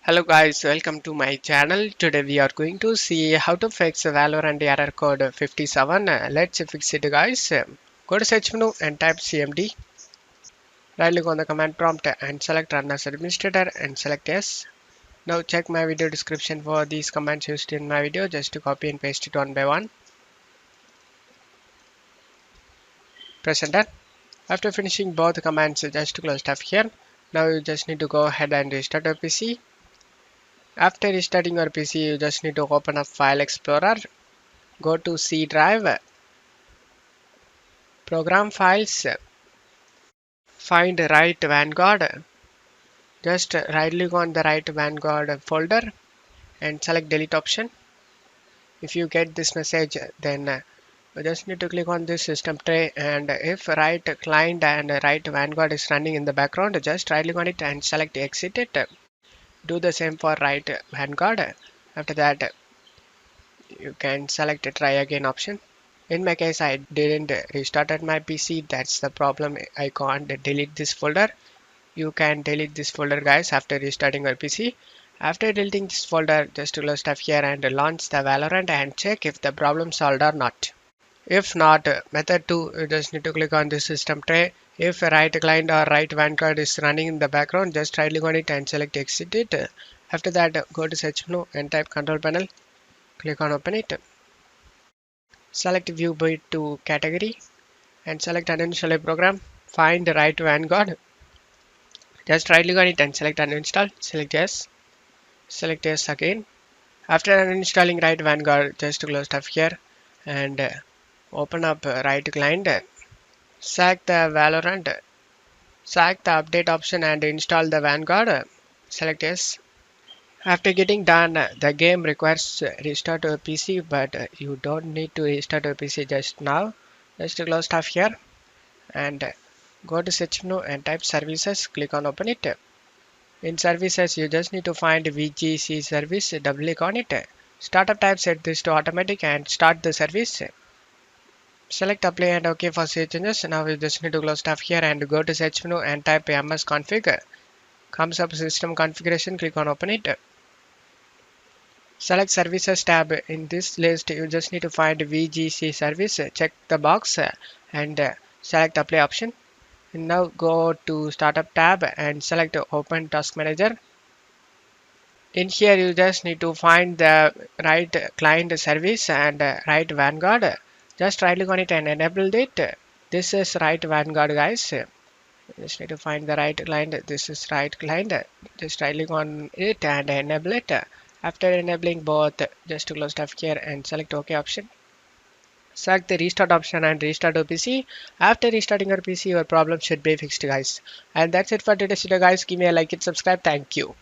Hello guys, welcome to my channel. Today we are going to see how to fix Valorant Error Code 57. Let's fix it guys. Go to search menu and type CMD. Right click on the command prompt and select Run as Administrator and select Yes. Now check my video description for these commands used in my video just to copy and paste it one by one. Press enter. After finishing both commands, just close stuff here. Now you just need to go ahead and restart your PC. After restarting your PC, you just need to open up File Explorer. Go to C drive, Program Files, find Right Vanguard. Just right click on the Right Vanguard folder and select Delete option. If you get this message, then you just need to click on this system tray, and if Right Client and Right Vanguard is running in the background, just right click on it and select Exit it. Do the same for Right Vanguard. After that, you can select Try Again option. In my case, I didn't restarted my PC. That's the problem. I can't delete this folder. You can delete this folder guys after restarting your PC. After deleting this folder, just close stuff here and launch the Valorant and check if the problem solved or not. If not, method 2, you just need to click on this system tray. If Right Client or Right Vanguard is running in the background, just right click on it and select Exit it. After that, go to search menu and type Control Panel. Click on Open it. Select View by to Category and select Uninstall a program. Find Right Vanguard. Just right click on it and select Uninstall. Select Yes. Select Yes again. After uninstalling Right Vanguard, just close stuff here and open up Right Client. Select the Valorant. Select the Update option and install the Vanguard. Select Yes. After getting done, the game requires restart your PC, but you don't need to restart your PC just now. Just close stuff here and go to search menu and type services. Click on open it. In services, you just need to find VGC service. Double click on it. Startup type, set this to automatic and start the service. Select apply and OK for save changes. Now you just need to close stuff here and go to search menu and type msconfig. Comes up system configuration. Click on open it. Select services tab. In this list, you just need to find VGC service. Check the box and select apply option. And now go to startup tab and select open task manager. In here you just need to find the right client service and right Vanguard. Just right click on it and enable it. This is right Vanguard guys. You just need to find the right client. This is right client. Just right click on it and enable it. After enabling both, just to close stuff here and select OK option. Select the restart option and restart your PC. After restarting your PC, your problem should be fixed guys. And that's it for today's video guys. Give me a like and subscribe. Thank you.